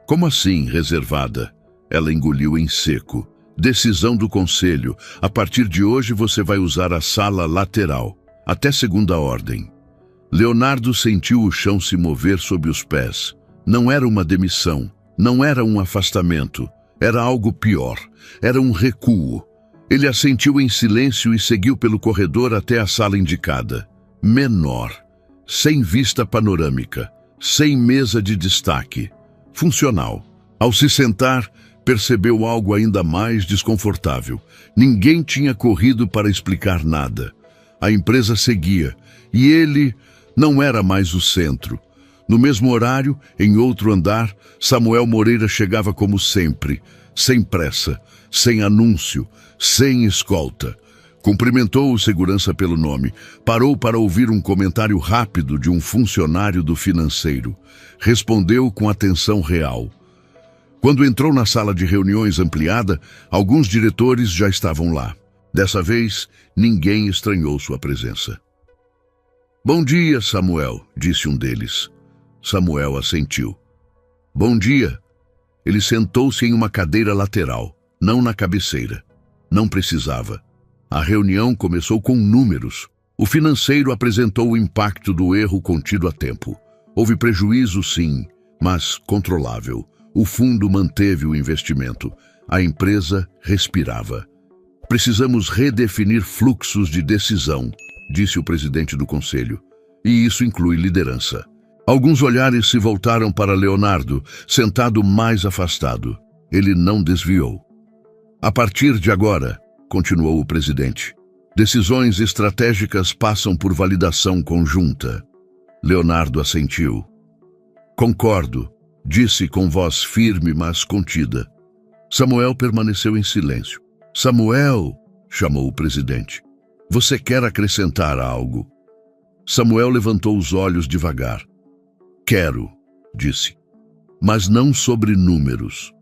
Como assim, reservada? Ela engoliu em seco. Decisão do conselho. A partir de hoje você vai usar a sala lateral. Até segunda ordem. Leonardo sentiu o chão se mover sob os pés. Não era uma demissão. Não era um afastamento. Era algo pior. Era um recuo. Ele assentiu em silêncio e seguiu pelo corredor até a sala indicada. Menor. Sem vista panorâmica. Sem mesa de destaque. Funcional. Ao se sentar, percebeu algo ainda mais desconfortável. Ninguém tinha corrido para explicar nada. A empresa seguia, e ele não era mais o centro. No mesmo horário, em outro andar, Samuel Moreira chegava como sempre, sem pressa, sem anúncio, sem escolta. Cumprimentou o segurança pelo nome, parou para ouvir um comentário rápido de um funcionário do financeiro. Respondeu com atenção real. Quando entrou na sala de reuniões ampliada, alguns diretores já estavam lá. Dessa vez, ninguém estranhou sua presença. Bom dia, Samuel, disse um deles. Samuel assentiu. Bom dia. Ele sentou-se em uma cadeira lateral, não na cabeceira. Não precisava. A reunião começou com números. O financeiro apresentou o impacto do erro contido a tempo. Houve prejuízo, sim, mas controlável. O fundo manteve o investimento. A empresa respirava. Precisamos redefinir fluxos de decisão, disse o presidente do conselho. E isso inclui liderança. Alguns olhares se voltaram para Leonardo, sentado mais afastado. Ele não desviou. A partir de agora, continuou o presidente, decisões estratégicas passam por validação conjunta. Leonardo assentiu. Concordo, disse com voz firme, mas contida. Samuel permaneceu em silêncio. Samuel, chamou o presidente. Você quer acrescentar algo? Samuel levantou os olhos devagar. Quero, disse. Mas não sobre números.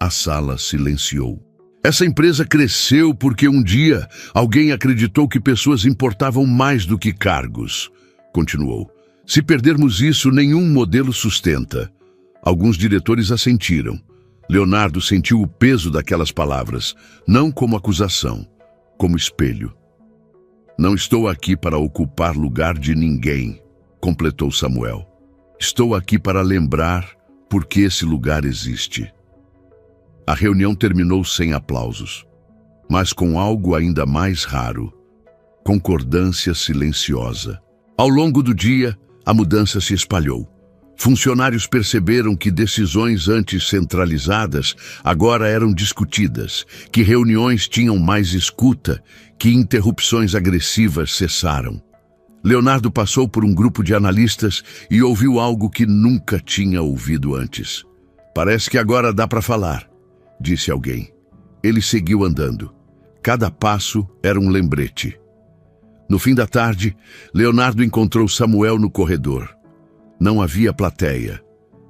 A sala silenciou. Essa empresa cresceu porque um dia alguém acreditou que pessoas importavam mais do que cargos, continuou. Se perdermos isso, nenhum modelo sustenta. Alguns diretores assentiram. Leonardo sentiu o peso daquelas palavras, não como acusação, como espelho. Não estou aqui para ocupar lugar de ninguém, completou Samuel. Estou aqui para lembrar por que esse lugar existe. A reunião terminou sem aplausos, mas com algo ainda mais raro: concordância silenciosa. Ao longo do dia, a mudança se espalhou. Funcionários perceberam que decisões antes centralizadas agora eram discutidas, que reuniões tinham mais escuta, que interrupções agressivas cessaram. Leonardo passou por um grupo de analistas e ouviu algo que nunca tinha ouvido antes. Parece que agora dá para falar, disse alguém. Ele seguiu andando. Cada passo era um lembrete. No fim da tarde, Leonardo encontrou Samuel no corredor. Não havia plateia,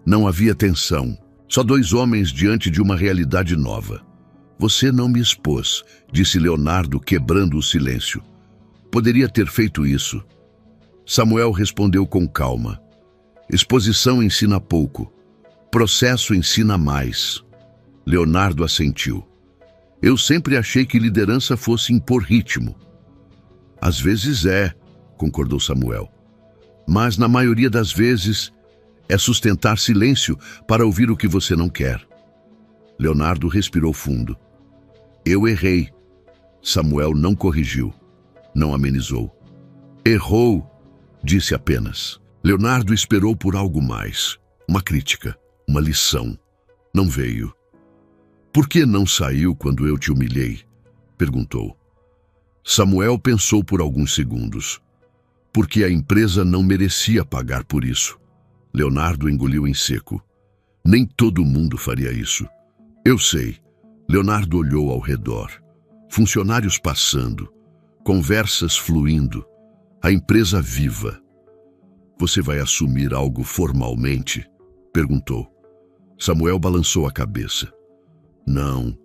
não havia tensão, só dois homens diante de uma realidade nova. Você não me expôs, disse Leonardo, quebrando o silêncio. Poderia ter feito isso. Samuel respondeu com calma. Exposição ensina pouco, processo ensina mais. Leonardo assentiu. Eu sempre achei que liderança fosse impor ritmo. Às vezes é, concordou Samuel. Mas, na maioria das vezes, é sustentar silêncio para ouvir o que você não quer. Leonardo respirou fundo. Eu errei. Samuel não corrigiu, não amenizou. Errou, disse apenas. Leonardo esperou por algo mais. Uma crítica, uma lição. Não veio. Por que não saiu quando eu te humilhei? Perguntou. Samuel pensou por alguns segundos. Porque a empresa não merecia pagar por isso. Leonardo engoliu em seco. Nem todo mundo faria isso. Eu sei. Leonardo olhou ao redor. Funcionários passando. Conversas fluindo. A empresa viva. Você vai assumir algo formalmente? Perguntou. Samuel balançou a cabeça. Não.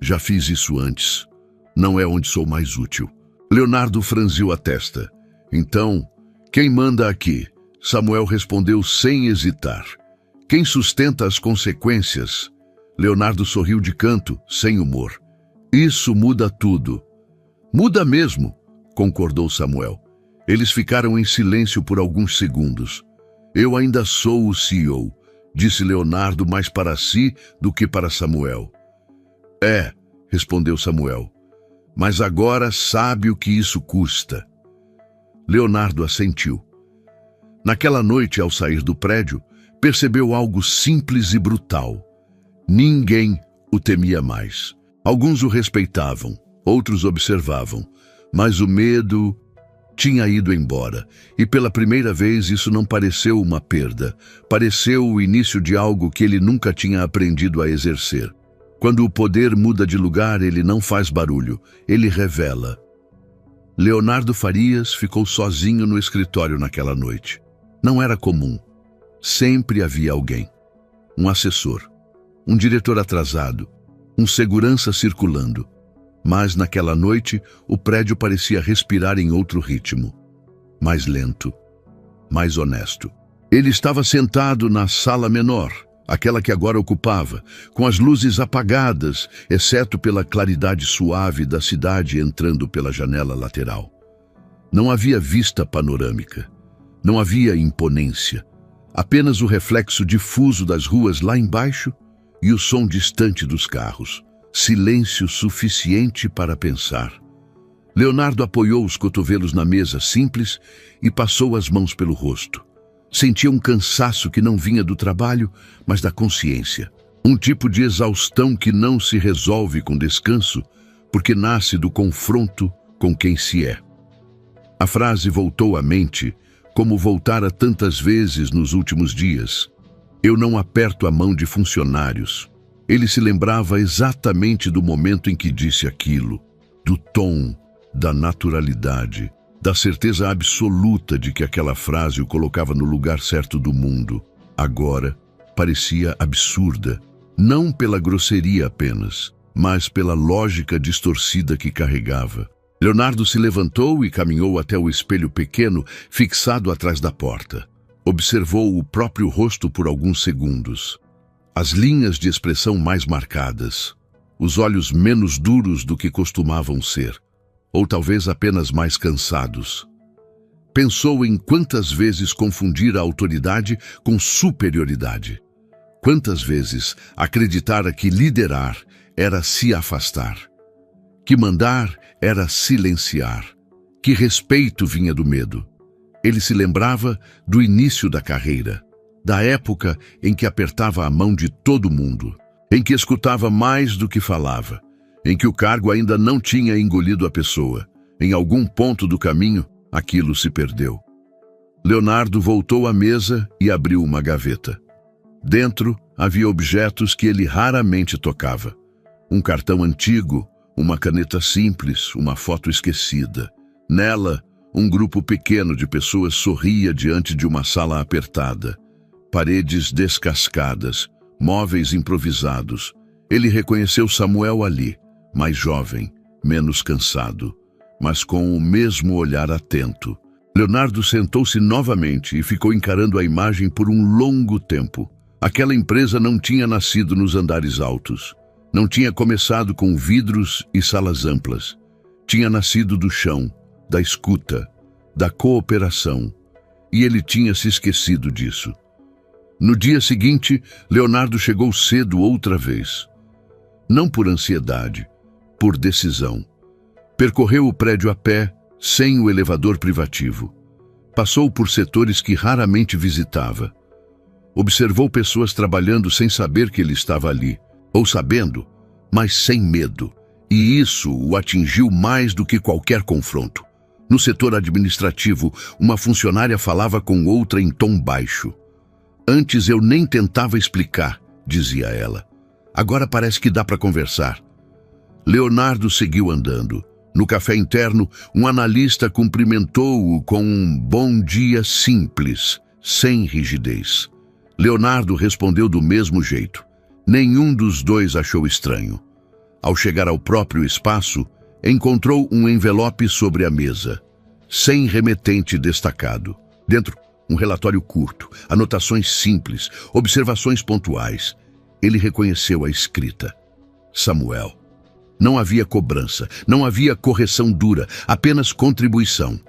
Já fiz isso antes. Não é onde sou mais útil. Leonardo franziu a testa. Então, quem manda aqui? Samuel respondeu sem hesitar. Quem sustenta as consequências? Leonardo sorriu de canto, sem humor. Isso muda tudo. Muda mesmo, concordou Samuel. Eles ficaram em silêncio por alguns segundos. Eu ainda sou o CEO, disse Leonardo mais para si do que para Samuel. É, respondeu Samuel. Mas agora sabe o que isso custa. Leonardo assentiu. Naquela noite, ao sair do prédio, percebeu algo simples e brutal. Ninguém o temia mais. Alguns o respeitavam, outros observavam, mas o medo tinha ido embora, e pela primeira vez isso não pareceu uma perda, pareceu o início de algo que ele nunca tinha aprendido a exercer. Quando o poder muda de lugar, ele não faz barulho, ele revela. Leonardo Farias ficou sozinho no escritório naquela noite. Não era comum. Sempre havia alguém. Um assessor, um diretor atrasado, um segurança circulando. Mas naquela noite, o prédio parecia respirar em outro ritmo. Mais lento, mais honesto. Ele estava sentado na sala menor, aquela que agora ocupava, com as luzes apagadas, exceto pela claridade suave da cidade entrando pela janela lateral. Não havia vista panorâmica. Não havia imponência. Apenas o reflexo difuso das ruas lá embaixo e o som distante dos carros. Silêncio suficiente para pensar. Leonardo apoiou os cotovelos na mesa simples e passou as mãos pelo rosto. Sentia um cansaço que não vinha do trabalho, mas da consciência. Um tipo de exaustão que não se resolve com descanso, porque nasce do confronto com quem se é. A frase voltou à mente, como voltara tantas vezes nos últimos dias. Eu não aperto a mão de funcionários. Ele se lembrava exatamente do momento em que disse aquilo, do tom, da naturalidade, da certeza absoluta de que aquela frase o colocava no lugar certo do mundo. Agora, parecia absurda, não pela grosseria apenas, mas pela lógica distorcida que carregava. Leonardo se levantou e caminhou até o espelho pequeno, fixado atrás da porta. Observou o próprio rosto por alguns segundos. As linhas de expressão mais marcadas, os olhos menos duros do que costumavam ser, ou talvez apenas mais cansados. Pensou em quantas vezes confundir a autoridade com superioridade. Quantas vezes acreditara que liderar era se afastar, que mandar era silenciar, que respeito vinha do medo. Ele se lembrava do início da carreira, da época em que apertava a mão de todo mundo, em que escutava mais do que falava, em que o cargo ainda não tinha engolido a pessoa. Em algum ponto do caminho, aquilo se perdeu. Leonardo voltou à mesa e abriu uma gaveta. Dentro havia objetos que ele raramente tocava. Um cartão antigo, uma caneta simples, uma foto esquecida. Nela, um grupo pequeno de pessoas sorria diante de uma sala apertada. Paredes descascadas, móveis improvisados. Ele reconheceu Samuel ali, mais jovem, menos cansado, mas com o mesmo olhar atento. Leonardo sentou-se novamente e ficou encarando a imagem por um longo tempo. Aquela empresa não tinha nascido nos andares altos. Não tinha começado com vidros e salas amplas. Tinha nascido do chão, da escuta, da cooperação. E ele tinha se esquecido disso. No dia seguinte, Leonardo chegou cedo outra vez. Não por ansiedade, por decisão. Percorreu o prédio a pé, sem o elevador privativo. Passou por setores que raramente visitava. Observou pessoas trabalhando sem saber que ele estava ali, ou sabendo, mas sem medo. E isso o atingiu mais do que qualquer confronto. No setor administrativo, uma funcionária falava com outra em tom baixo. Antes eu nem tentava explicar, dizia ela. Agora parece que dá para conversar. Leonardo seguiu andando. No café interno, um analista cumprimentou-o com um bom dia simples, sem rigidez. Leonardo respondeu do mesmo jeito. Nenhum dos dois achou estranho. Ao chegar ao próprio espaço, encontrou um envelope sobre a mesa, sem remetente destacado. Dentro, um relatório curto, anotações simples, observações pontuais. Ele reconheceu a escrita. Samuel. Não havia cobrança, não havia correção dura, apenas contribuição.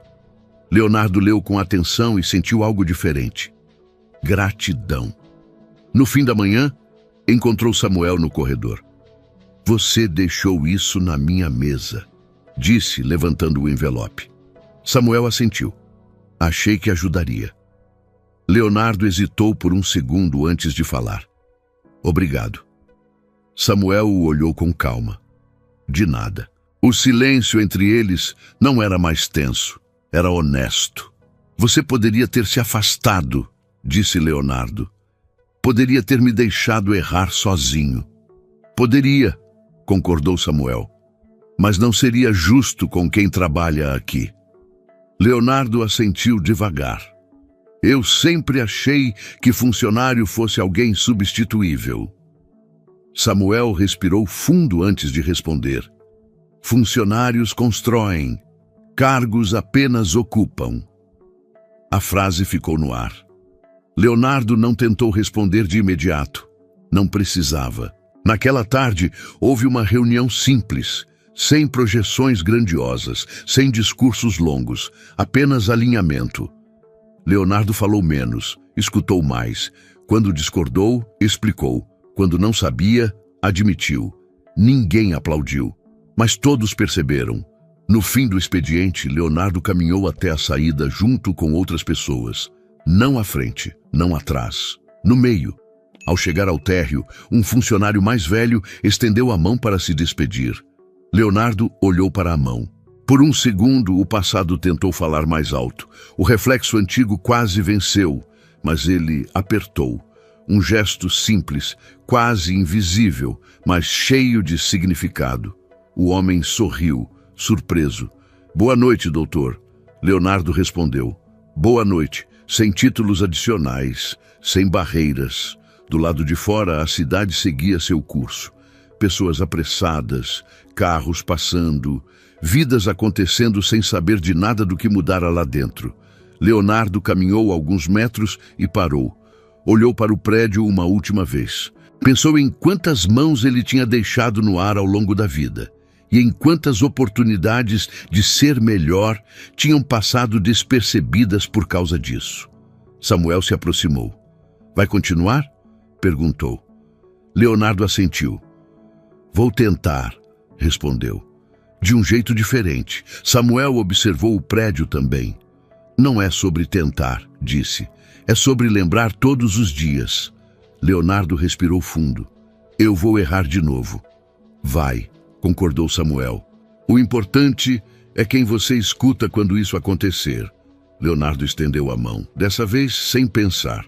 Leonardo leu com atenção e sentiu algo diferente. Gratidão. No fim da manhã, encontrou Samuel no corredor. Você deixou isso na minha mesa, disse, levantando o envelope. Samuel assentiu. Achei que ajudaria. Leonardo hesitou por um segundo antes de falar. Obrigado. Samuel o olhou com calma. De nada. O silêncio entre eles não era mais tenso, era honesto. Você poderia ter se afastado, disse Leonardo. Poderia ter me deixado errar sozinho. Poderia, concordou Samuel. Mas não seria justo com quem trabalha aqui. Leonardo assentiu devagar. Eu sempre achei que funcionário fosse alguém substituível. Samuel respirou fundo antes de responder. Funcionários constroem, cargos apenas ocupam. A frase ficou no ar. Leonardo não tentou responder de imediato. Não precisava. Naquela tarde, houve uma reunião simples, sem projeções grandiosas, sem discursos longos, apenas alinhamento. Leonardo falou menos, escutou mais. Quando discordou, explicou. Quando não sabia, admitiu. Ninguém aplaudiu, mas todos perceberam. No fim do expediente, Leonardo caminhou até a saída junto com outras pessoas. Não à frente, não atrás. No meio. Ao chegar ao térreo, um funcionário mais velho estendeu a mão para se despedir. Leonardo olhou para a mão. Por um segundo, o passado tentou falar mais alto. O reflexo antigo quase venceu, mas ele apertou. Um gesto simples, quase invisível, mas cheio de significado. O homem sorriu, surpreso. Boa noite, doutor. Leonardo respondeu. Boa noite, sem títulos adicionais, sem barreiras. Do lado de fora, a cidade seguia seu curso. Pessoas apressadas, carros passando, vidas acontecendo sem saber de nada do que mudara lá dentro. Leonardo caminhou alguns metros e parou. Olhou para o prédio uma última vez. Pensou em quantas mãos ele tinha deixado no ar ao longo da vida. E em quantas oportunidades de ser melhor tinham passado despercebidas por causa disso. Samuel se aproximou. Vai continuar? Perguntou. Leonardo assentiu. Vou tentar, respondeu. De um jeito diferente. Samuel observou o prédio também. Não é sobre tentar, disse. É sobre lembrar todos os dias. Leonardo respirou fundo. Eu vou errar de novo. Vai, concordou Samuel. O importante é quem você escuta quando isso acontecer. Leonardo estendeu a mão, dessa vez sem pensar.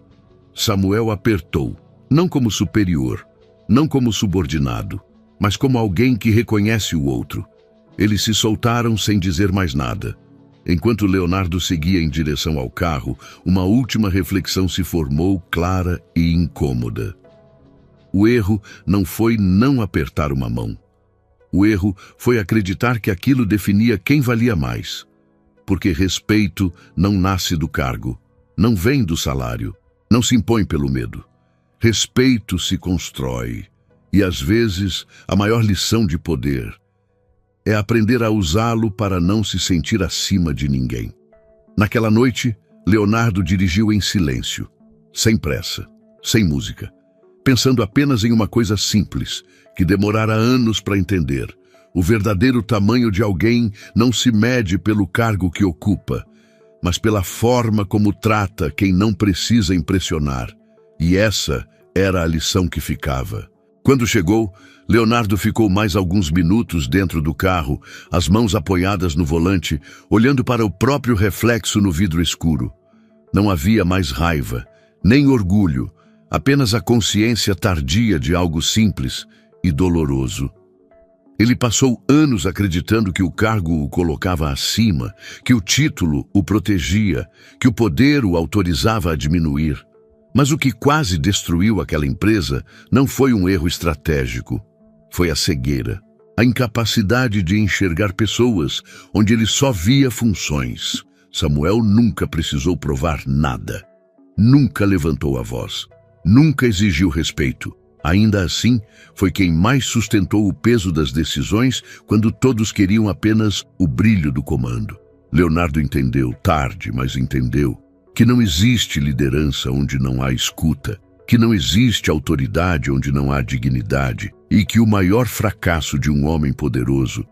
Samuel apertou, não como superior, não como subordinado, mas como alguém que reconhece o outro. Eles se soltaram sem dizer mais nada. Enquanto Leonardo seguia em direção ao carro, uma última reflexão se formou, clara e incômoda. O erro não foi não apertar uma mão. O erro foi acreditar que aquilo definia quem valia mais. Porque respeito não nasce do cargo, não vem do salário, não se impõe pelo medo. Respeito se constrói. E às vezes, a maior lição de poder é aprender a usá-lo para não se sentir acima de ninguém. Naquela noite, Leonardo dirigiu em silêncio, sem pressa, sem música, pensando apenas em uma coisa simples, que demorara anos para entender. O verdadeiro tamanho de alguém não se mede pelo cargo que ocupa, mas pela forma como trata quem não precisa impressionar. E essa era a lição que ficava. Quando chegou, Leonardo ficou mais alguns minutos dentro do carro, as mãos apoiadas no volante, olhando para o próprio reflexo no vidro escuro. Não havia mais raiva, nem orgulho, apenas a consciência tardia de algo simples e doloroso. Ele passou anos acreditando que o cargo o colocava acima, que o título o protegia, que o poder o autorizava a diminuir. Mas o que quase destruiu aquela empresa não foi um erro estratégico. Foi a cegueira, a incapacidade de enxergar pessoas onde ele só via funções. Samuel nunca precisou provar nada. Nunca levantou a voz. Nunca exigiu respeito. Ainda assim, foi quem mais sustentou o peso das decisões quando todos queriam apenas o brilho do comando. Leonardo entendeu, tarde, mas entendeu, que não existe liderança onde não há escuta, que não existe autoridade onde não há dignidade e que o maior fracasso de um homem poderoso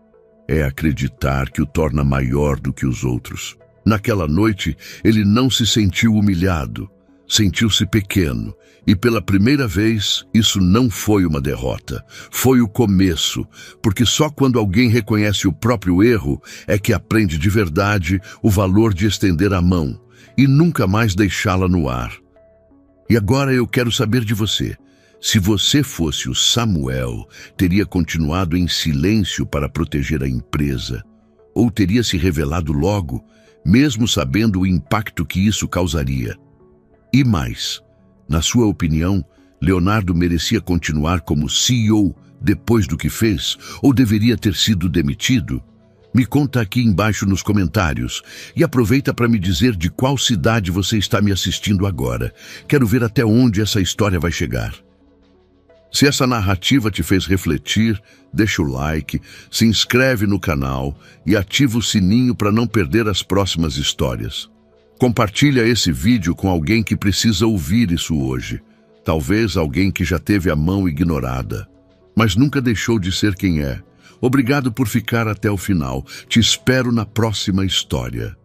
é acreditar que o torna maior do que os outros. Naquela noite, ele não se sentiu humilhado, sentiu-se pequeno e pela primeira vez isso não foi uma derrota, foi o começo, porque só quando alguém reconhece o próprio erro é que aprende de verdade o valor de estender a mão e nunca mais deixá-la no ar. E agora eu quero saber de você. Se você fosse o Samuel, teria continuado em silêncio para proteger a empresa? Ou teria se revelado logo, mesmo sabendo o impacto que isso causaria? E mais, na sua opinião, Leonardo merecia continuar como CEO depois do que fez, ou deveria ter sido demitido? Me conta aqui embaixo nos comentários e aproveita para me dizer de qual cidade você está me assistindo agora. Quero ver até onde essa história vai chegar. Se essa narrativa te fez refletir, deixa o like, se inscreve no canal e ativa o sininho para não perder as próximas histórias. Compartilha esse vídeo com alguém que precisa ouvir isso hoje. Talvez alguém que já teve a mão ignorada, mas nunca deixou de ser quem é. Obrigado por ficar até o final. Te espero na próxima história.